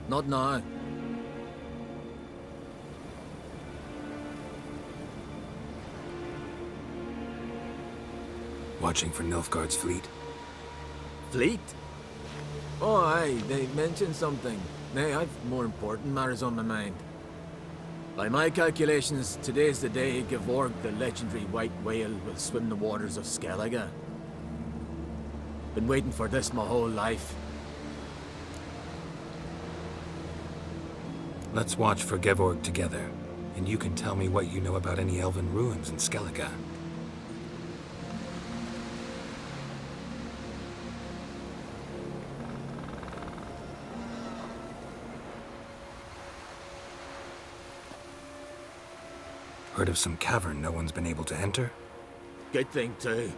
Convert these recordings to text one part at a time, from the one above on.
Not now. Watching for Nilfgaard's fleet? Fleet? Oh, aye, they mentioned something. Nay, I've more important matters on my mind. By my calculations, today's the day Gevorg, the legendary white whale, will swim the waters of Skellige. Been waiting for this my whole life. Let's watch for Gevorg together, and you can tell me what you know about any elven ruins in Skellige. Heard of some cavern no one's been able to enter? Good thing, too.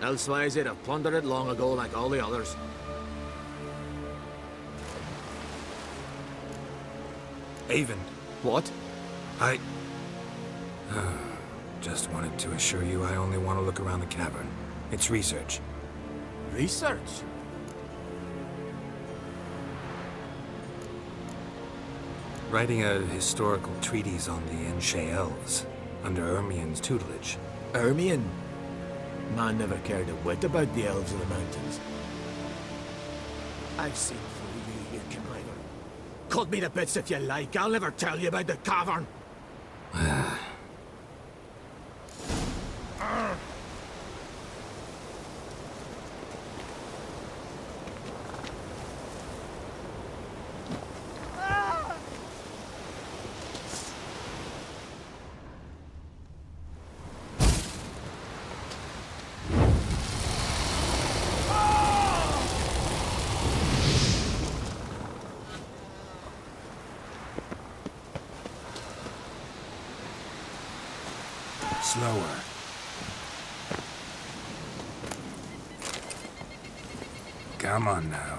Elsewise, they'd have plundered it long ago like all the others. Avon. What? I... just wanted to assure you I only want to look around the cavern. It's research. Research? Writing a historical treatise on the Enshe elves, under Ermien's tutelage. Ermien? Man never cared a whit about the elves of the mountains. I've seen through you, you conniver. Cut me to bits if you like, I'll never tell you about the cavern. Slower. Come on now.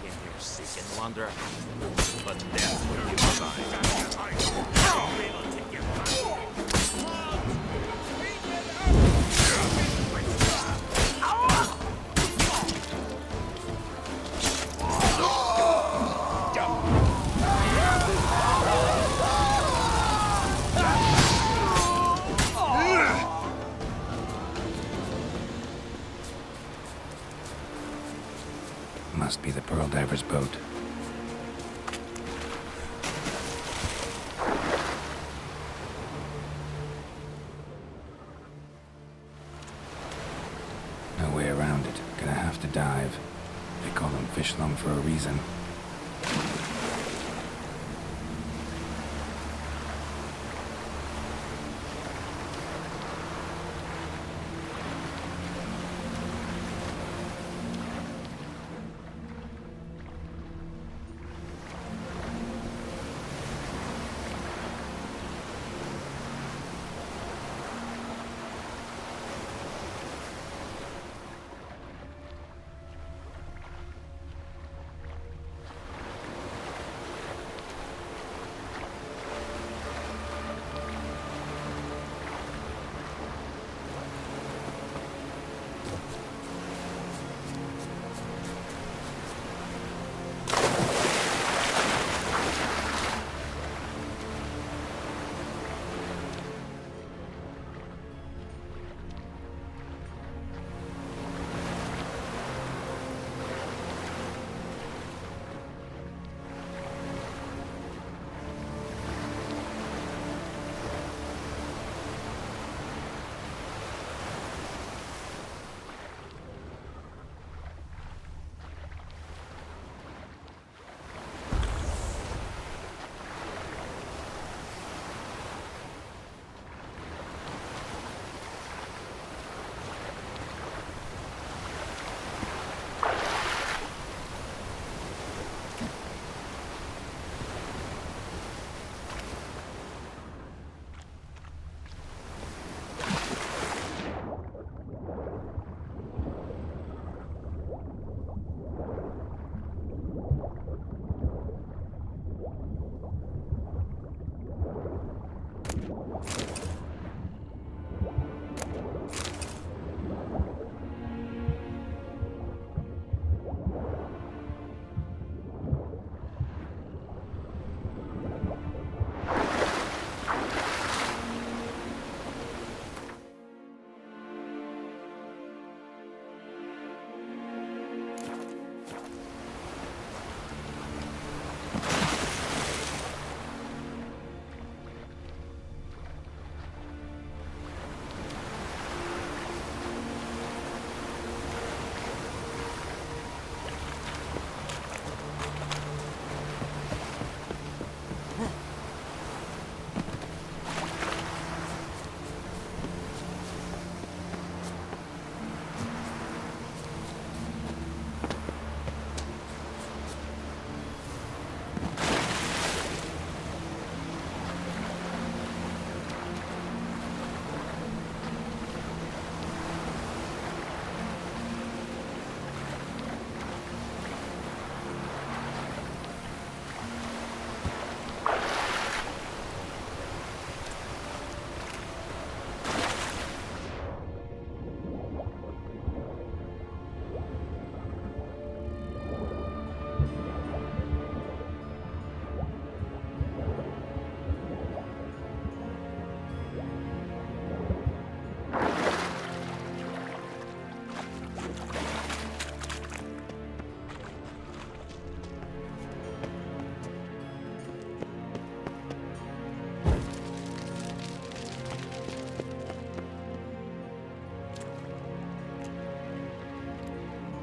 Came here seeking wonder, but death will be mine. Must be the Pearl Diver's boat. No way around it. Gonna have to dive. They call them fish lung for a reason.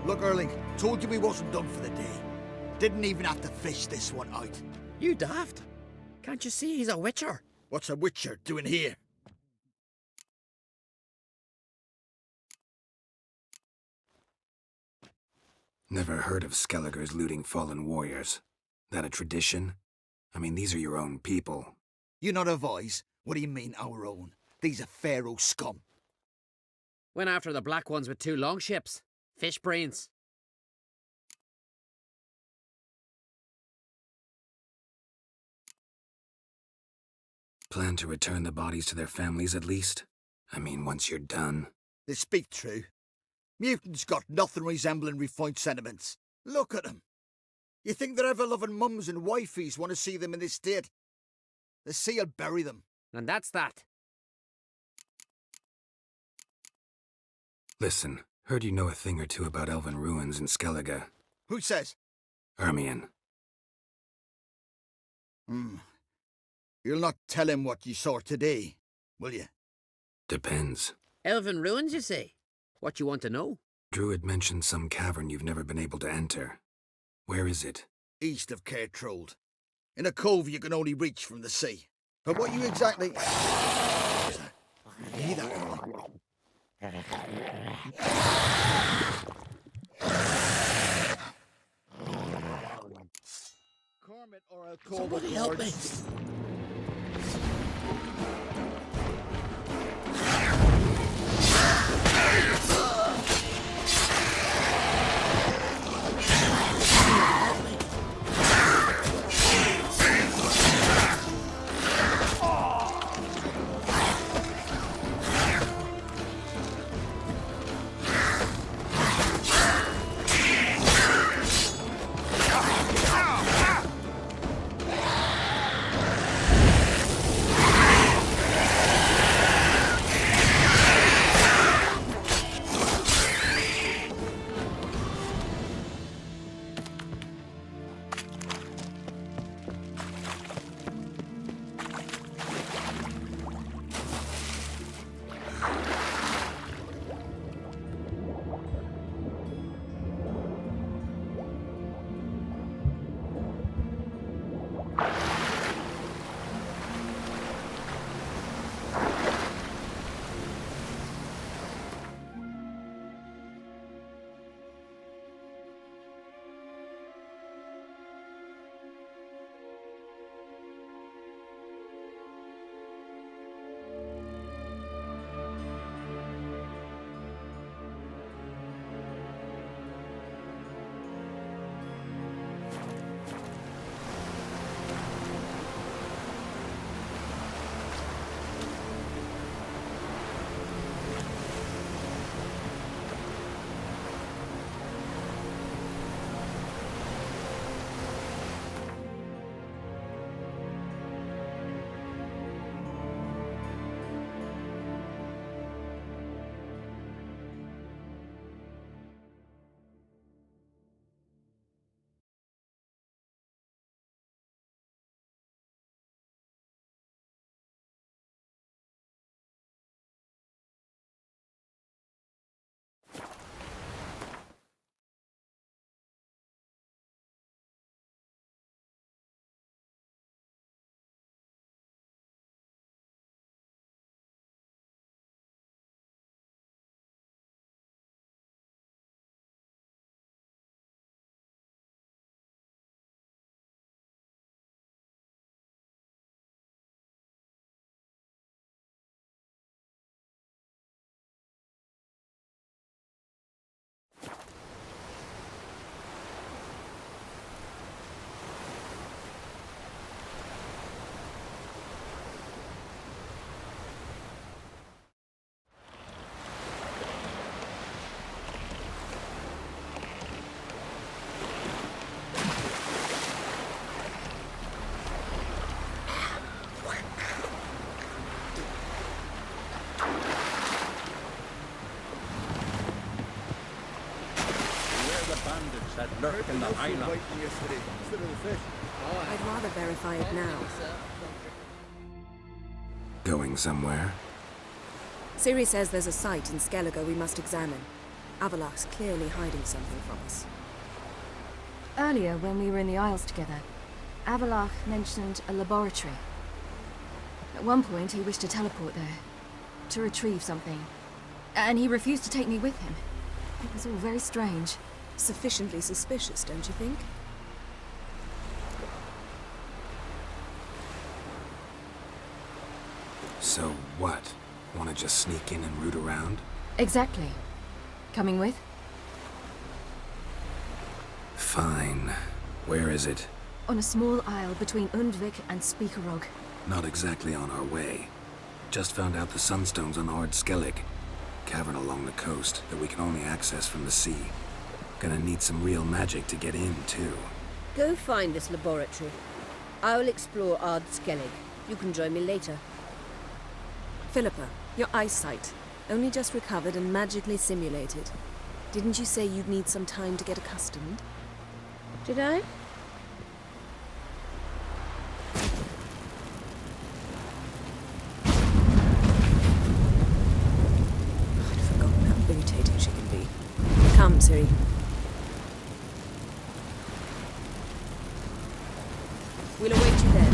Look, Erling, told you we wasn't done for the day. Didn't even have to fish this one out. You daft. Can't you see he's a witcher? What's a witcher doing here? Never heard of Skelligers looting fallen warriors. That a tradition? I mean, these are your own people. You not a voice? What do you mean, our own? These are Pharaoh scum. Went after the black ones with 2 longships. Fish brains. plan to return the bodies to their families at least? I mean, once you're done. They speak true. Mutants got nothing resembling refined sentiments. Look at them. You think their ever-loving mums and wifeys want to see them in this state? The sea will bury them. And that's that. Listen, heard you know a thing or two about elven ruins in Skellige. Who says? Ermion. You'll not tell him what you saw today, will you? Depends. Elven ruins, you say? What you want to know? Druid mentioned some cavern you've never been able to enter. Where is it? East of Cairtrold. In a cove you can only reach from the sea. But what you exactly... Neither. Cormit, or I'll call Somebody the help me. That lurk in the island. I'd rather verify it now. Going somewhere? Siri says there's a site in Skellige we must examine. Avalach's clearly hiding something from us. Earlier, when we were in the Isles together, Avalach mentioned a laboratory. At one point, he wished to teleport there, to retrieve something. And he refused to take me with him. It was all very strange. Sufficiently suspicious, don't you think? So what? Want to just sneak in and root around? Exactly. Coming with? Fine. Where is it? On a small isle between Undvik and Speakerog. Not exactly on our way. Just found out the sunstone's on Ard Skellig, cavern along the coast that we can only access from the sea. Gonna need some real magic to get in, too. Go find this laboratory. I will explore Ard Skellig. You can join me later. Philippa, your eyesight. Only just recovered and magically simulated. Didn't you say you'd need some time to get accustomed? Did I? I'd forgotten how irritating she can be. Come, Ciri. We'll await you there.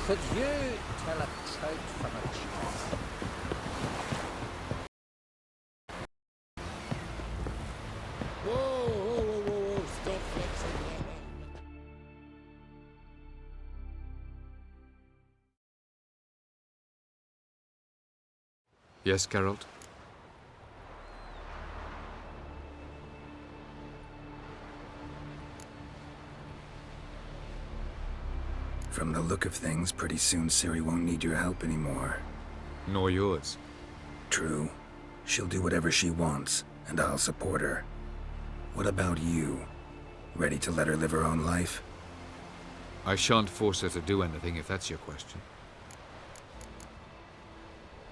Could you tell a trout from a chop? Whoa, stop flexing like that. Yes, Geralt? From the look of things, pretty soon Ciri won't need your help anymore. Nor yours. True. She'll do whatever she wants, and I'll support her. What about you? Ready to let her live her own life? I shan't force her to do anything if that's your question.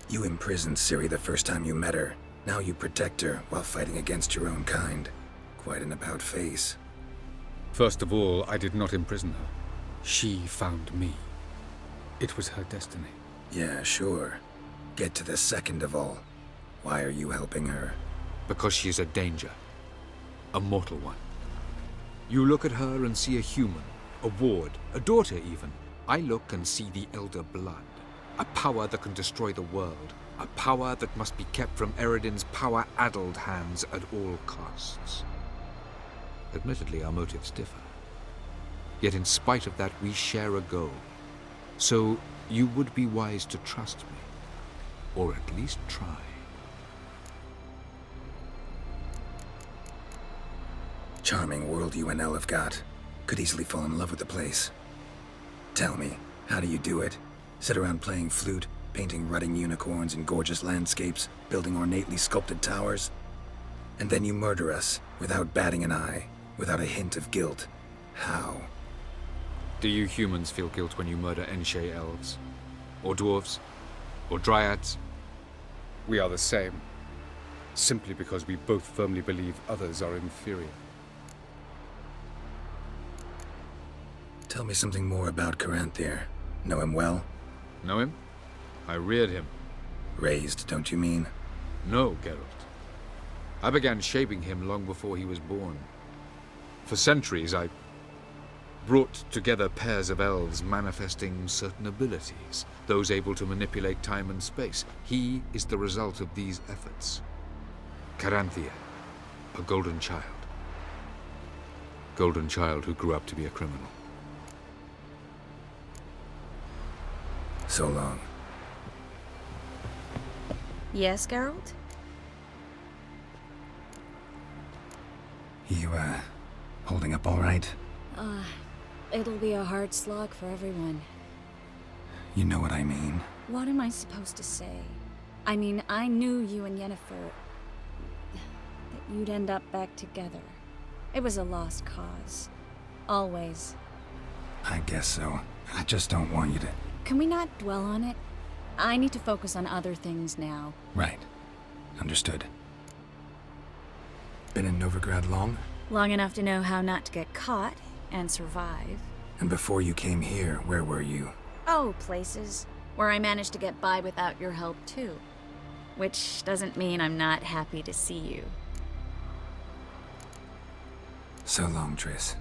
You imprisoned Ciri the first time you met her. Now you protect her while fighting against your own kind. Quite an about-face. First of all, I did not imprison her. She found me. It was her destiny. Yeah, sure. Get to the second of all. Why are you helping her? Because she is a danger. A mortal one. You look at her and see a human, a ward, a daughter even. I look and see the Elder Blood. A power that can destroy the world. A power that must be kept from Eredin's power-addled hands at all costs. Admittedly, our motives differ. Yet in spite of that, we share a goal. So you would be wise to trust me. Or at least try. Charming world you and Elle have got. Could easily fall in love with the place. Tell me, how do you do it? Sit around playing flute, painting rutting unicorns in gorgeous landscapes, building ornately sculpted towers? And then you murder us, without batting an eye, without a hint of guilt. How? Do you humans feel guilt when you murder Enshe elves? Or dwarves? Or dryads? We are the same. Simply because we both firmly believe others are inferior. Tell me something more about Caranthir. Know him well? Know him? I reared him. Raised, don't you mean? No, Geralt. I began shaping him long before he was born. For centuries, I brought together pairs of elves manifesting certain abilities, those able to manipulate time and space. He is the result of these efforts. Caranthir, a golden child. Golden child who grew up to be a criminal. So long. Yes, Geralt? You, holding up all right? It'll be a hard slog for everyone. You know what I mean. What am I supposed to say? I mean, I knew you and Yennefer... that you'd end up back together. It was a lost cause. Always. I guess so. I just don't want you to... Can we not dwell on it? I need to focus on other things now. Right. Understood. Been in Novigrad long? Long enough to know how not to get caught and survive. And before you came here, where were you? Oh, places where I managed to get by without your help, too. Which doesn't mean I'm not happy to see you. So long, Triss.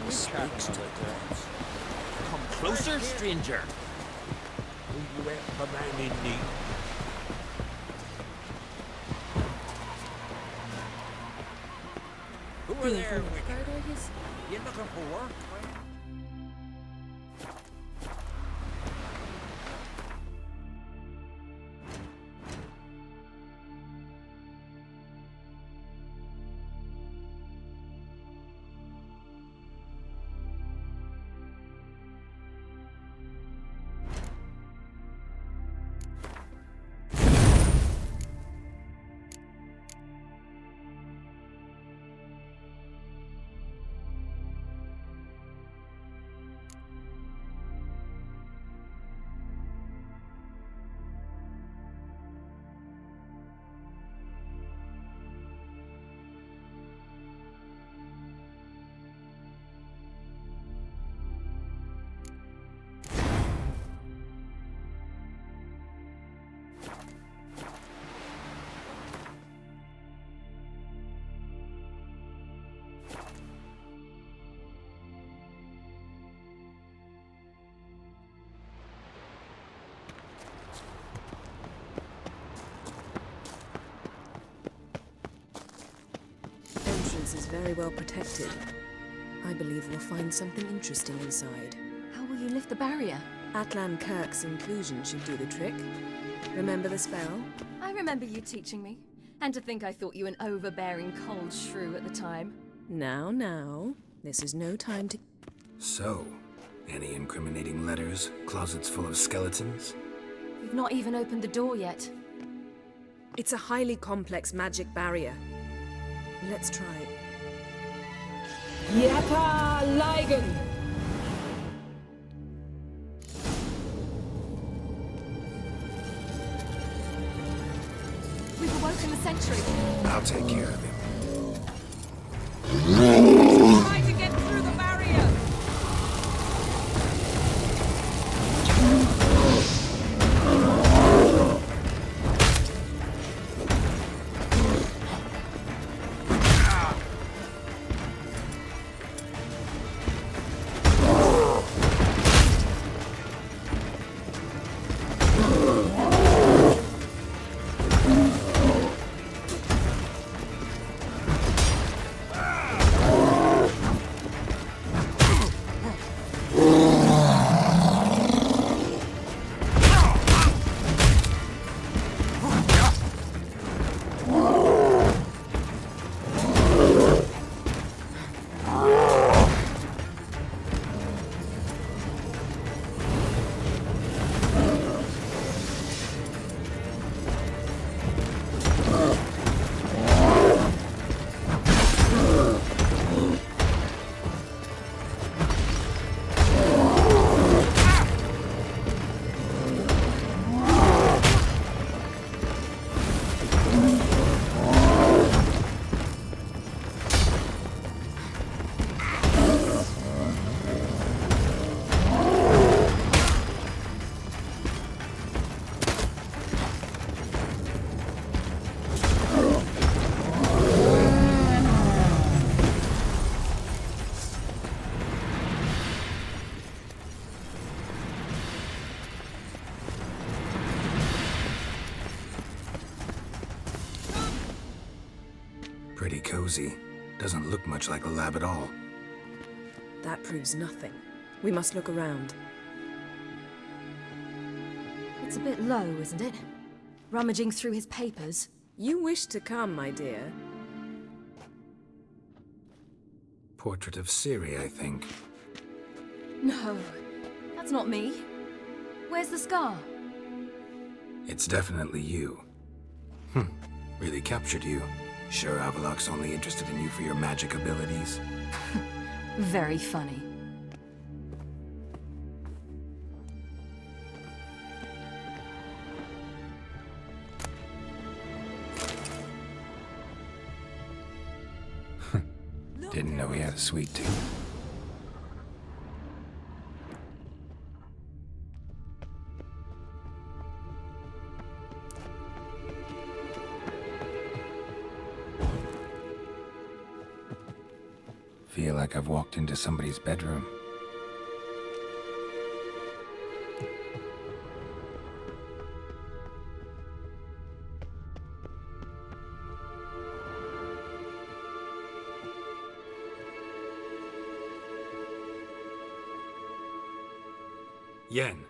Speaks to Come closer, stranger. You ain't a man in need. Who are there? You looking for work? Entrance is very well protected. I believe we'll find something interesting inside. How will you lift the barrier? Atlan Kirk's inclusion should do the trick. Remember the spell? I remember you teaching me. And to think I thought you an overbearing cold shrew at the time. Now. This is no time to... So, any incriminating letters? Closets full of skeletons? We've not even opened the door yet. It's a highly complex magic barrier. Let's try it. Yapa Ligon! We've awoken the sentry. I'll take care of him. Try to get through the barrier! Pretty cozy. Doesn't look much like a lab at all. That proves nothing. We must look around. It's a bit low, isn't it? Rummaging through his papers. You wish to come, my dear. Portrait of Ciri, I think. No, that's not me. Where's the scar? It's definitely you. Really captured you. Sure Avalok's only interested in you for your magic abilities? Very funny. Didn't know he had a sweet tooth. Feel like I've walked into somebody's bedroom. Yen.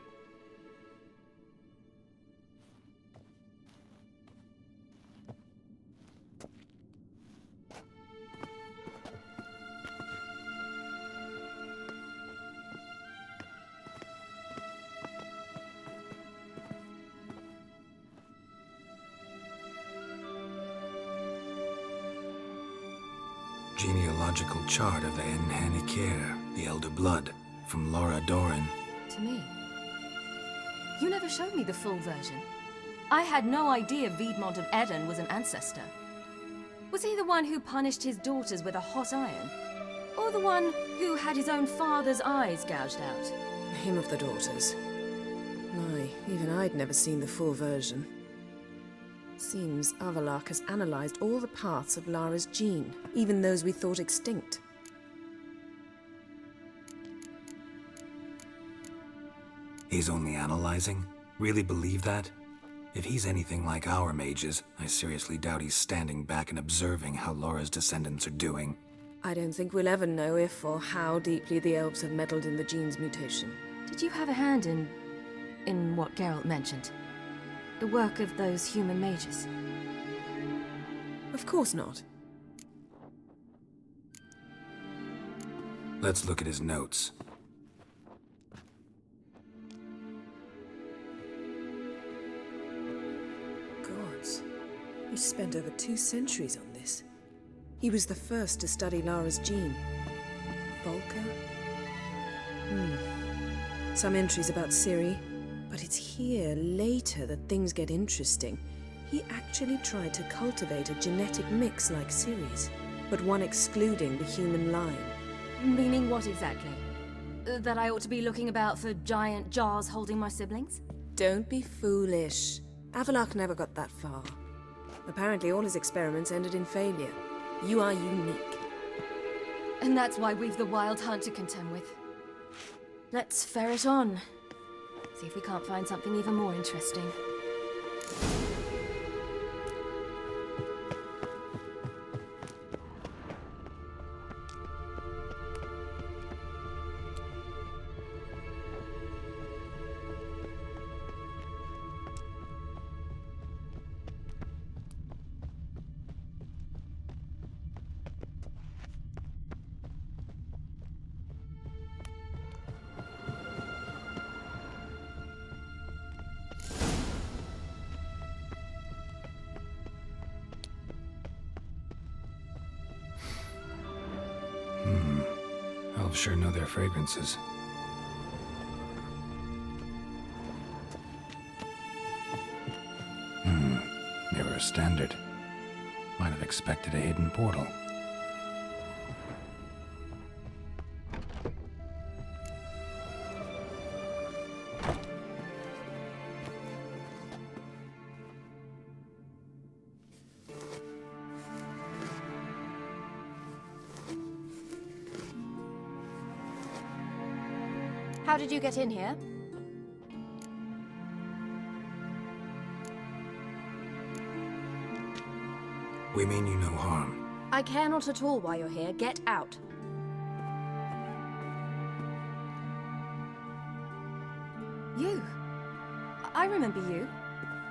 Genealogical chart of the Enhanikir, the Elder Blood, from Laura Doran. To me. You never showed me the full version. I had no idea Viedmont of Eden was an ancestor. Was he the one who punished his daughters with a hot iron? Or the one who had his own father's eyes gouged out? Him of the daughters. My, even I'd never seen the full version. Seems Avallac'h has analyzed all the parts of Lara's gene, even those we thought extinct. He's only analyzing? Really believe that? If he's anything like our mages, I seriously doubt he's standing back and observing how Laura's descendants are doing. I don't think we'll ever know if or how deeply the elves have meddled in the gene's mutation. Did you have a hand in what Geralt mentioned? The work of those human mages? Of course not. Let's look at his notes. Gods. He spent over 2 centuries on this. He was the first to study Lara's gene. Volker? Some entries about Ciri, but it's here, later, that things get interesting. He actually tried to cultivate a genetic mix like Ciri's, but one excluding the human line. Meaning what exactly? That I ought to be looking about for giant jars holding my siblings? Don't be foolish. Avallac'h never got that far. Apparently all his experiments ended in failure. You are unique. And that's why we've the Wild Hunt to contend with. Let's ferret on. See if we can't find something even more interesting. Elves sure know their fragrances. Mirror standard. Might have expected a hidden portal. How did you get in here? We mean you no harm. I care not at all why you're here. Get out. You? I remember you.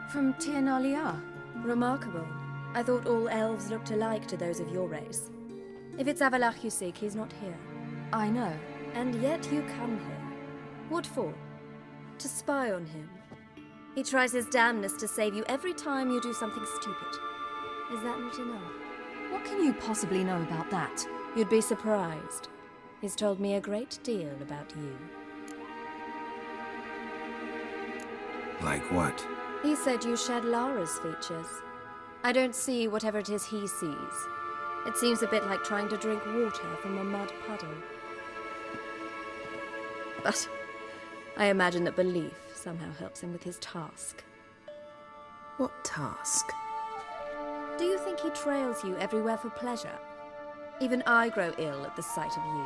From Tir na Liar. Remarkable. I thought all elves looked alike to those of your race. If it's Avallac'h you seek, he's not here. I know. And yet you come here. What for? To spy on him. He tries his damnedest to save you every time you do something stupid. Is that not enough? What can you possibly know about that? You'd be surprised. He's told me a great deal about you. Like what? He said you shared Lara's features. I don't see whatever it is he sees. It seems a bit like trying to drink water from a mud puddle. But I imagine that belief somehow helps him with his task. What task? Do you think he trails you everywhere for pleasure? Even I grow ill at the sight of you.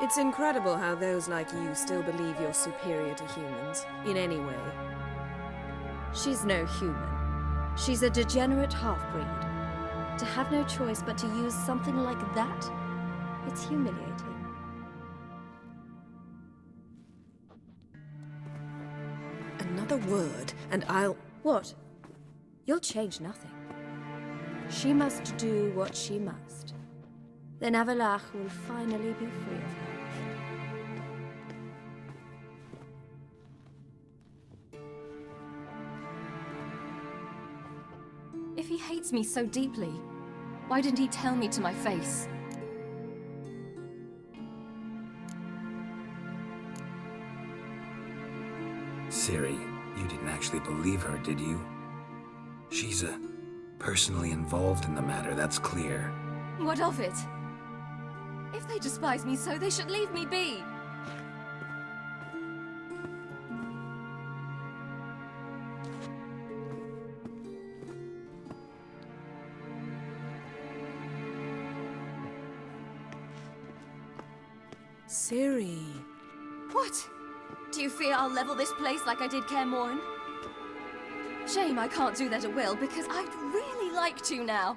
It's incredible how those like you still believe you're superior to humans, in any way. She's no human. She's a degenerate half-breed. To have no choice but to use something like that, it's humiliating. Another word, and I'll... What? You'll change nothing. She must do what she must. Then Avallac'h will finally be free of her. If he hates me so deeply, why didn't he tell me to my face? Ciri, you didn't actually believe her, did you? She's personally involved in the matter, that's clear. What of it? If they despise me so, they should leave me be. Ciri. What? Do you fear I'll level this place like I did Kaer Morhen? Shame I can't do that at will, because I'd really like to now.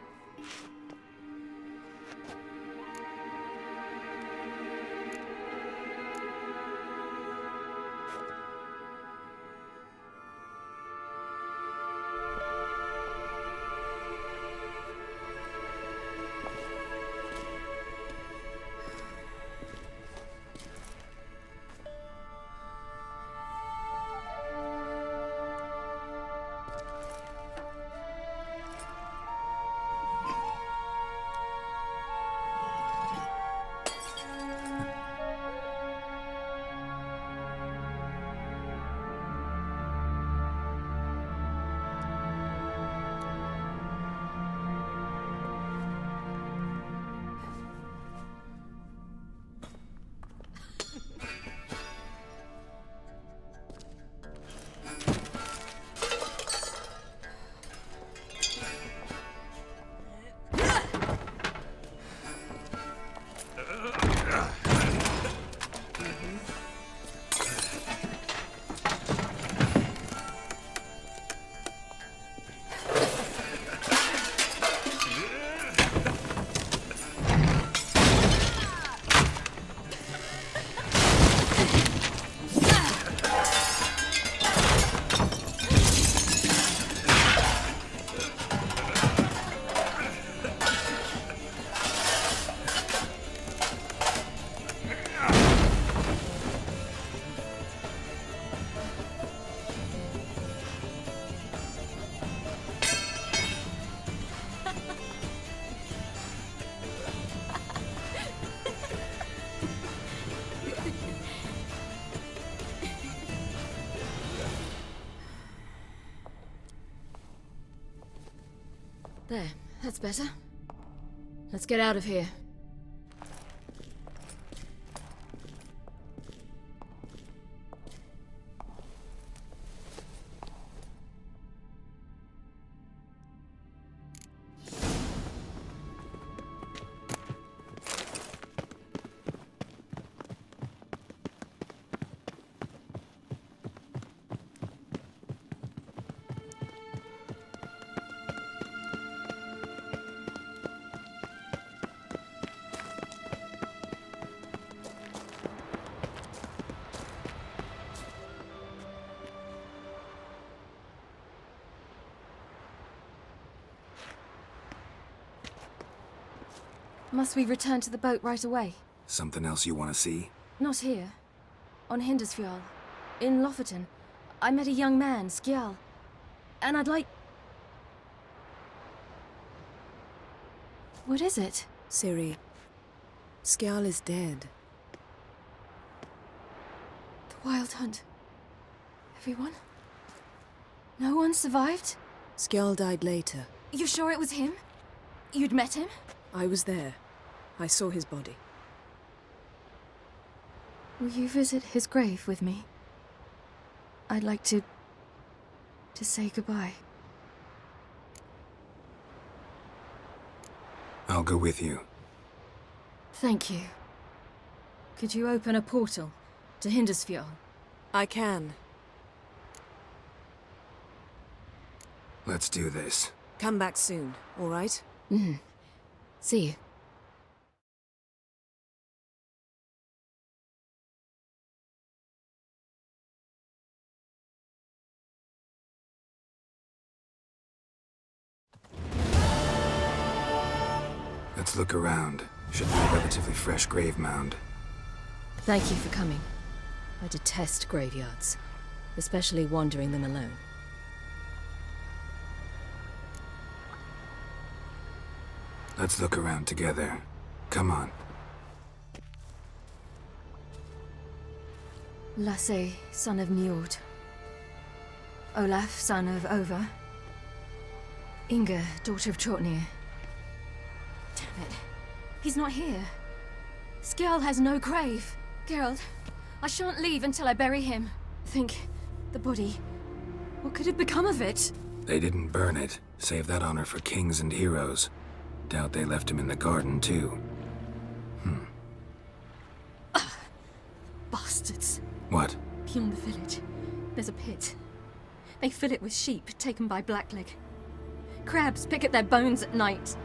There, that's better. Let's get out of here. Must we return to the boat right away? Something else you want to see? Not here. On Hindersfjall. In Lofoten. I met a young man, Skjal. And I'd like... What is it? Ciri. Skjal is dead. The Wild Hunt. Everyone? No one survived? Skjal died later. You sure it was him? You'd met him? I was there. I saw his body. Will you visit his grave with me? I'd like to say goodbye. I'll go with you. Thank you. Could you open a portal to Hindersfjord? I can. Let's do this. Come back soon, all right? See you. Let's look around. Should be a relatively fresh grave mound. Thank you for coming. I detest graveyards, especially wandering them alone. Let's look around together. Come on. Lasse, son of Njord. Olaf, son of Over. Inga, daughter of Trotnir. Damn it. He's not here. Skjall has no grave. Geralt, I shan't leave until I bury him. Think, the body. What could have become of it? They didn't burn it. Save that honor for kings and heroes. Doubt they left him in the garden, too. Bastards. What? Beyond the village, there's a pit. They fill it with sheep taken by Blackleg. Crabs pick at their bones at night.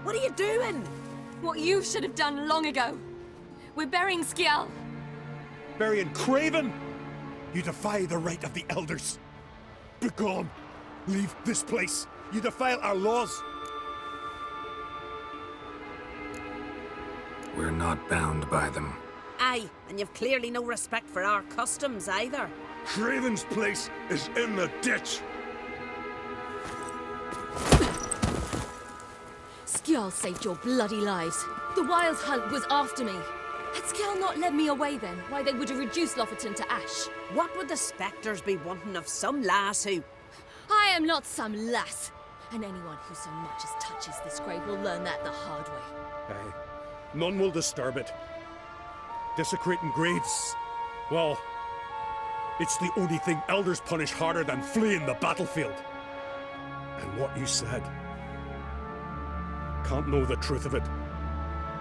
What are you doing? What you should have done long ago. We're burying Skjall. Burying Craven? You defy the right of the elders. Begone. Leave this place. You defile our laws. We're not bound by them. Aye, and you've clearly no respect for our customs either. Craven's place is in the ditch. Skjall saved your bloody lives. The Wild Hunt was after me. Had Skjall not led me away then, why they would have reduced Lofoten to ash. What would the spectres be wanting of some lass who... I am not some lass. And anyone who so much as touches this grave will learn that the hard way. Aye. None will disturb it. Desecrating graves. Well, it's the only thing elders punish harder than fleeing the battlefield. And what you said. Can't know the truth of it.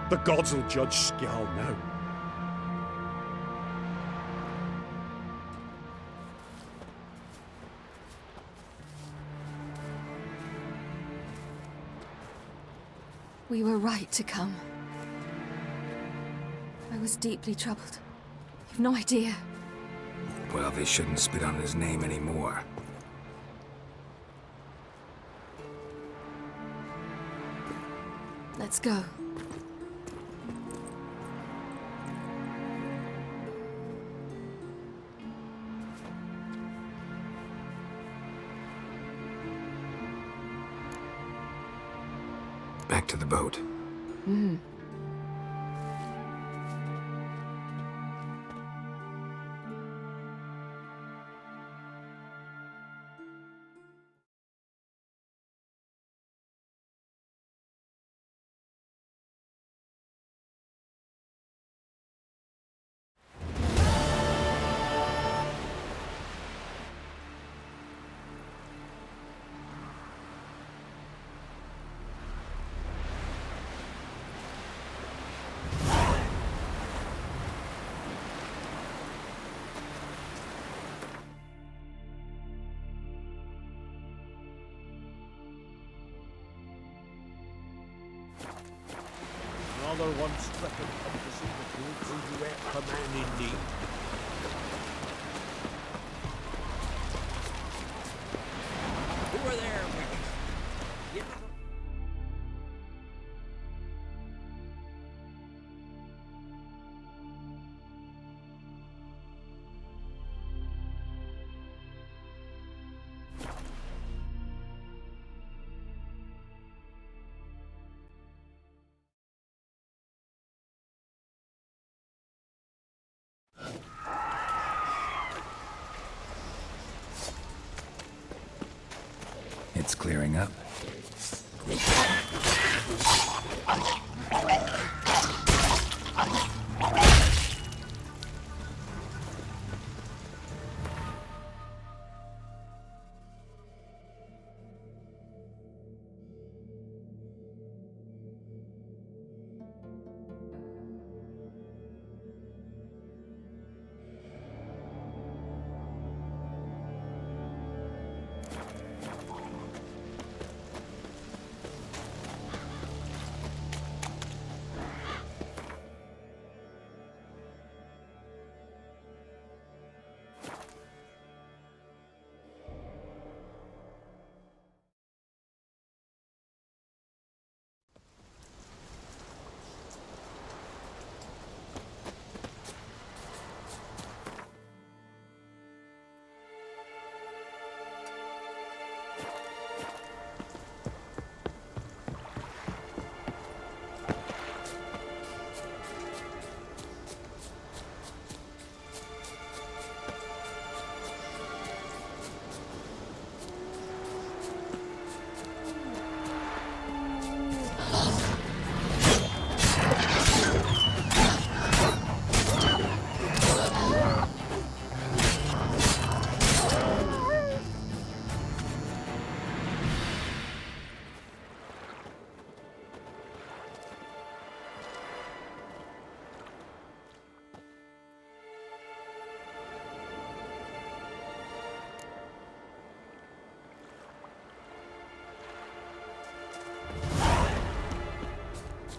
The gods will judge Skjall now. We were right to come. I was deeply troubled. You've no idea. Well, they shouldn't spit on his name anymore. Let's go. Back to the boat. Another one stricken from the sea. Don't you help a man in need? Over there, Wick. Get it. It's clearing up.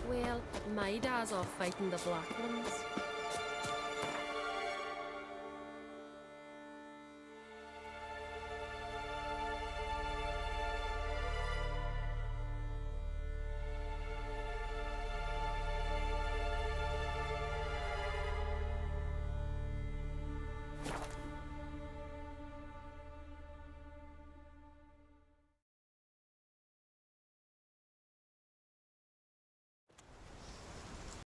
Well, my dad's off fighting the Black Ones.